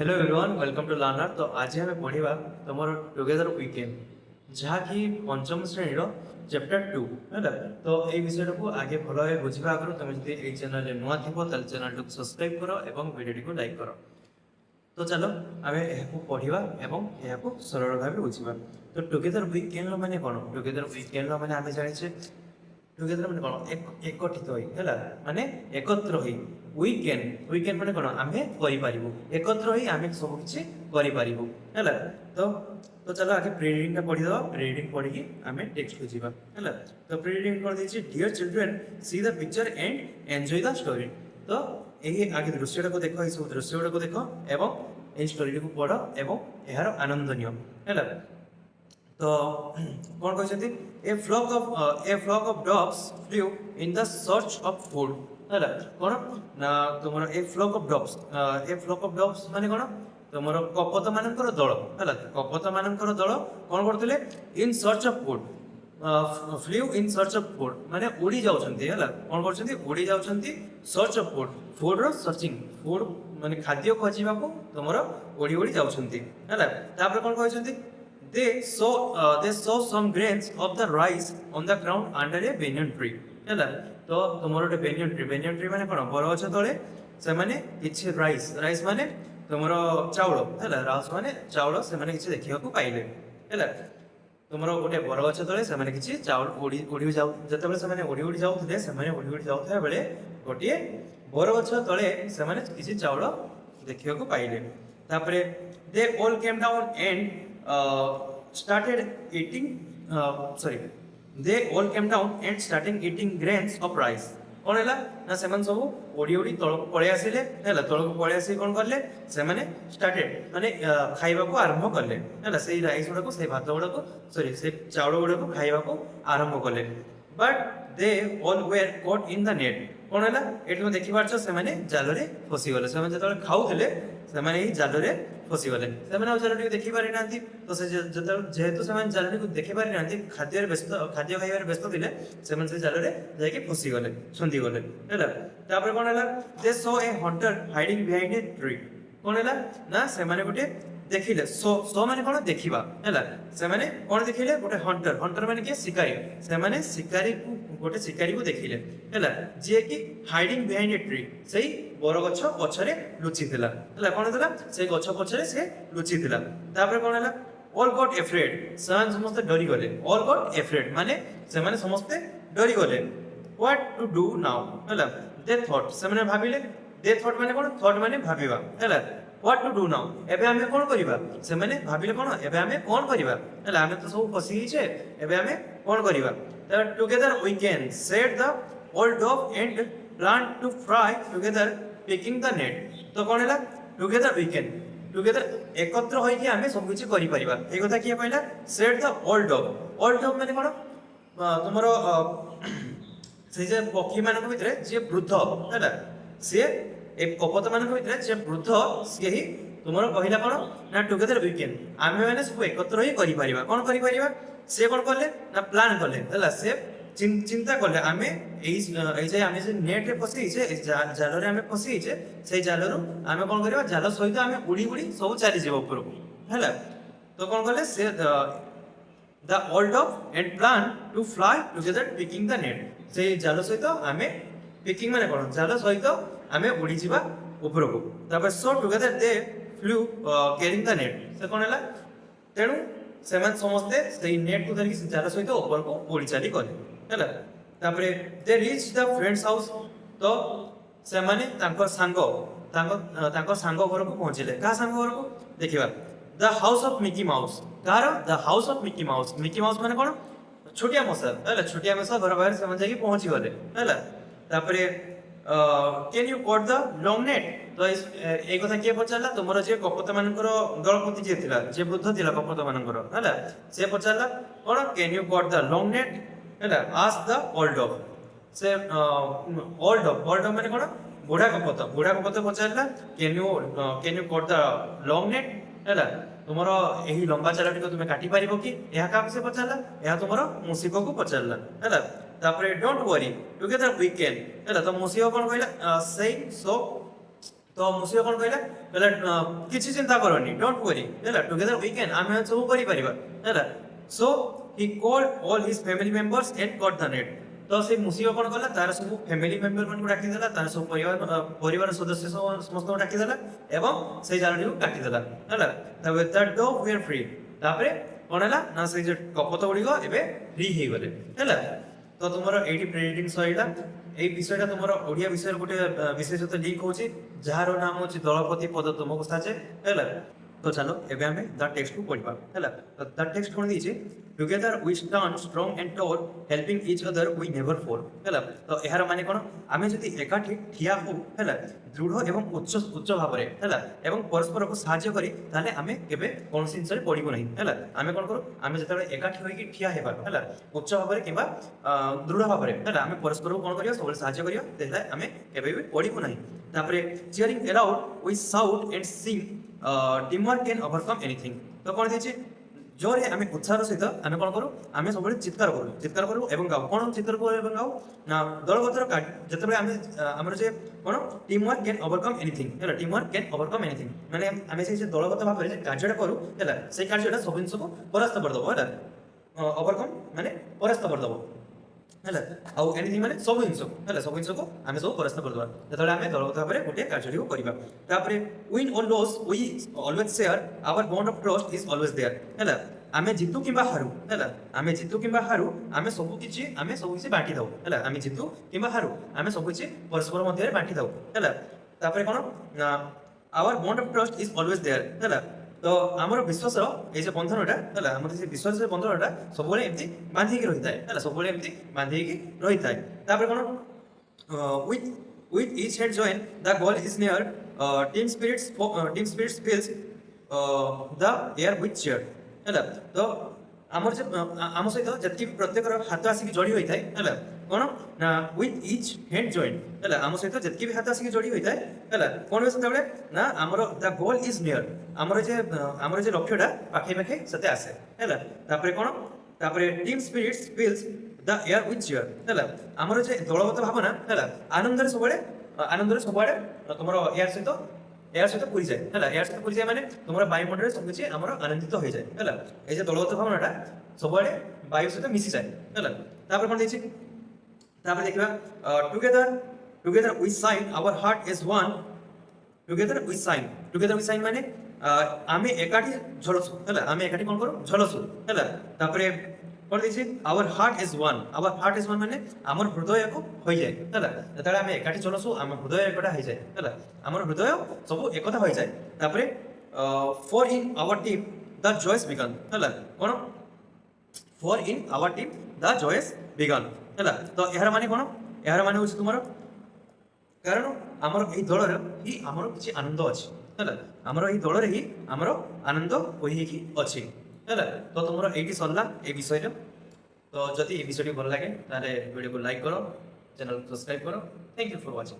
Hello everyone welcome to learner. तो आज आम पढ़ा तुम टुगेदर वीकेंड जहाँकि पंचम श्रेणी चैप्टर 2 है। तो ये विषय को आगे भल भाव बुझा आगे तुम जो ये चैनल नुआ थो चैनल को सब्सक्राइब कर और वीडियो को लाइक कर। तो चलो आम यह पढ़ा और सरल भाव बुझा। तो टुगेदर वीकेंड माने कौन? टुगेदर वीकेंड माने आम जाने टुगेदर माने कौन? एकत्रित है माने एकत्र हो वीकेंड वीकेंड माने कौन? आम करूँ एकत्र हो आम सब किसी करूँ है। तो चलो आगे प्री रीडिंग पढ़ीद। प्री रीडिंग पढ़ी आम टेक्स्ट को जीवा है। तो प्री रीडिंग कर दी dear children see the picture and enjoy the story. तो यही आगे दृश्य को देख, सब दृश्य गुड़ा को देख एवं ये स्टोरी को पढ़ एवं यार आनंद निय है। तो कौन कहते a flock of dogs flew in the search of food है। कौन ना तुम ए फ्लॉक ऑफ डॉग्स माने कौन? तुम कपत मानकर दल है। कपत मानकर दल कौन करते in search of food flew in search of food माने उड़ी जाउछंती है। कौन करछंती? उड़ी जाउछंती सर्च ऑफ फूड फूड रो सर्चिंग फूड माने खाद्य खोजिबा को तुमरो उड़ी उड़ी जाउछंती है। तापर कौन कहछंती they saw some grains of the rice on the ground under a banyan tree है। तो तुमरो गोटे banyan tree माने कोन? बरगछ तळे से माने किछि राइस माने तुमरो चाउल है। राइस माने चाउल से माने किछि देखिया को पाइले है। तुमरो गोटे बरगछ तळे से माने किछि चाउल उड़ी जाउ जतबे से माने उड़ी जाउथले से माने उड़ी जाउथबा बेले गोटे बरगछ तळे से माने किछि चाउल देखिया को पाइले। तापरे they all came down and started eating they all came down and started eating grains of rice। कौन है ना से सब ओडी ओडी तल को पळे आसिले है। तल को पळे आसी कौन करले से माने स्टार्टेड माने खाइबा को आरंभ करले है। से राइस गुडा को से भात गुडा को से चाउल गुडा को खाइबा को आरंभ करले। But they all where caught in the net. कौन है एठी में देखि पारछ से माने जाल रे फसी गले। से माने जतले खाउथले से माने ई जाल रे फसी गले। से माने जाल रे देखि पारि नांती। तो से जेहेतु से माने जाल रे को देखि पारि नांती खाद्य खाइबार व्यस्त थिले से माने से जाल रे जाय के फसी गले छंदी गले है। तापर कोन हला दे saw a hunter hiding behind a tree. कोन हला ना से माने गोटे देखिले सो माने कोन? देखिबा है। से माने कोन देखिले? गोटे हंटर माने के शिकारी। से माने शिकारी को गोटे शिकारी को देखिले है जे कि हाइडिंग बिहाइंड ए ट्री सही बरगछ पछरे लुचि थिला है। कोन थिला? से गछ पछरे से लुचि थिला। तापर कोन हला ऑल गॉट एफ्रेड सन समस्त डरी गले। ऑल गॉट एफ्रेड माने से माने समस्त डरी गले। व्हाट टू डू नाउ है। दे थॉट से माने भाबिले। दे थॉट माने कोन? थॉट माने भाबिबा है। व्हाट टू डू नाउ एबे हमें कोन करिबा? से माने भाबिले कोन एबे हमें कोन करिबा है। हमें तो सब फसी छे एबे हमें कोन करिबा? Together we can set the old dog and plan to fry together picking the net. तो कोन हैला? टुगेदर वी कैन टुगेदर एकत्र होई कि हमें सब किछि करि परिबा। ए कथा किया कहला? सेट द ओल्ड डॉग माने कोन? तुमरो से जे पक्षी मानक भितरे जे वृद्ध है से एक कपत मानक भितरे जे वृद्ध से ही तुमरो कहिला कोन ना टुगेदर वी कैन आमे माने सब एकत्र होई करि परिबा। कोन करि परिबा? से कोन करले ना प्लान करले हला। से चिंता करले आमे एई जे आमे जे नेट रे फसी छे जाल रे आमे फसी छे से जाल रो आमे कोन करबा? जाल सहित आमे उड़ी उड़ी सब चली जेबो ऊपर को हला। तो कोन करले said the old dog and plan to fly together picking the net. से जाल सहित आमे पिकिंग माने कोन? जाल सहित आमे उड़ी जिबा ऊपर को। तापर सो together they flu carrying the net. से कोन हला तेनु से मान समस्ते से नेट को धरिक जाल सहित ऊपर को उड़ी चली गले है। तापर they reach the friends house. तो से माने तांको सांग घर को पहुंचले। का सांग घर को देखिबा? The house of Mickey mouse. Car the house of Mickey mouse. Mickey mouse माने कोन? छोटिया मशा है। छोटिया मशा घर बाहर से जाके पहुंची गले है। तापर can you cut the long net. तो ए कथा किए पचारला? तुमरो जे कपत मानकर दलपति जे थिला जे वृद्ध थिला कपत मानकर है से पचारला कोन? Can you cut the long net है। Ask the old dog. से ओल्ड डॉग माने कोन? बुढ़ा कपत पचारला can you cut the long net है। तुमरो एही लंबा चालाटी को तुमे काटी पारिबो कि? एहा का से पचारला? एहा तुमरो मुसिको को पचारला है। तापर don't worry together we can है। तो मुसिको कोन कहला? सेइंग सो तो तो मुसिया कौन कहला कहला किसी चिंता करनी डोंट वरी हैला टुगेदर वी कैन आमे सब करि परिबा हैला so he called all his family members and got the net तो से मुसिया कौन कहला तार सब फैमिली मेंबर मन को डाकी देला तार सब परिवार सदस्य समस्त को डाकी देला एवं से जालटी को काटी देला हैला तब दैट डॉग वेयर फ्री तापरे कोन हैला ना से जे कपत गुडी को एबे फ्री हे गले हैला तो तुमरो 80 प्रेडिक्टिंग सहिला এই বিষয়টা তোমার ওড়িয়া বিষয়ের গোটে বিশেষত লিঙ্ক হচ্ছে যাହାର নাম হচ্ছে দଳପତି পଦ ତୁମକୁ ସାହାଯ୍ୟ ହେଲା তো চলো এবে আমি দ্য টেক্সট কু পড়িবা ହେଲା তো দ্য টেক্সট কোন দিয়েছে together we stand strong and tall helping each other we never fall ହେଲା তো এହାର মানে কোন আমি যদি একাঠি ঠিয়া হউ ହେଲା দৃঢ় এবং উচ্চ উচ্চ ভাବରେ ହେଲା এবং পরস্পরକୁ সাহায্য করি তাহলে আমি কেবে কোনসি জিনিসরে পড়িবো নাই ହେଲା আমি কোন করু আমি যেতବେଳେ একাঠি হইকি ঠিয়া হেবা ହେଲା উচ্চ ভাବରେ কিংবা দৃঢ় ভাବରେ ହେଲା আমি পরস্পরକୁ কোন করিয়া ସବୁବେଳେ সাহায্য করিয়া তাহলে আমি কেবে ବି পড়িবো নাই তারপরে cheering around we shout and sing teamwork can overcome anything तो कौन दिए जोरे आम उत्साह सहित आम कौन करूँ आम सब चित्कार करूँ एवं गाँव कौन चित्कार करूँ गाँव ना दलगतर जिते आम आमर जे कौन टीमवर्क कैन ओवरकम एनीथिंग है टीमवर्क कैन ओवरकम एनीथिंग मैंने आम से दलगत भाव में कार्यटा करूँ है से कार्यटा सब जिन को परास्त करदेव है ओवरकम माने परास्त करदेव है आउ एनीथिंग माने सब जिन को आम सब परास्त करदेवा जो आम दलगत भाव में गोटे कार्य को करवा तापर विन और loss we always share our bond of trust is always there है आम जितु कि हारू है आम जितु कि हारू आम सबकि बांटी दऊ है आम जितु कि हारू आम सबकि परस्पर मध्य बांटी दऊ है कौन our bond of trust is always there है तो आमर विश्वास ये बंधनटा है आम विश्वास बंधनटा सब एमती बांधिकी रही है सब एमती बांधिकी रही है कौन with each head join the goal is near team spirits fills the air with cheer है तो आमर जे आम सहित जति प्रत्येक हाथ आसिक जोड़ी होता है कौन ना विथ इच हैंड जॉइन है आम सहित जति भी हाथ आसिक जोड़ी होता है कौन से ना आमर द गोल इज नियर आमर जे लक्ष्यटा पाखे पाखे सते आसे है कौन team spirits fills the air with cheer है आमर जे दलगत भावना है आनंद सब तुम एयर सहित पूरी जाए है एयर सहित पूरी जाए माने तुम वायुमंडल सब किसी आम आनंदित हो जाए है ये दलगत भावनाटा सब वायु सहित मिसी जाए है कौन देखा together we shine our heart is one together we shine माने आम एकाठी झलसु है आम एकाठी कौन करूँ झलसु है कौन देखिए आवर हार्ट इज वन माने आमर हृदय को हो जाए है जो आम एकाठी चलसु आम हृदय एकटा हो जाए है आमर हृदय सब एकता हो जाए for in our team the joys begin है कौन for in our team the joys begin है तो यार माने कौन यार माने तुम कारण आमर ये दल ही आमर किसी आनंद अच्छी है आमर ये दल ही आमर आनंद होइकी अच्छी है तो तुम ये सरला ये विषय तो जदि ये विषय भल लगे वीडियो को लाइक करो चैनल को सब्सक्राइब करो थैंक यू फॉर वाचिंग।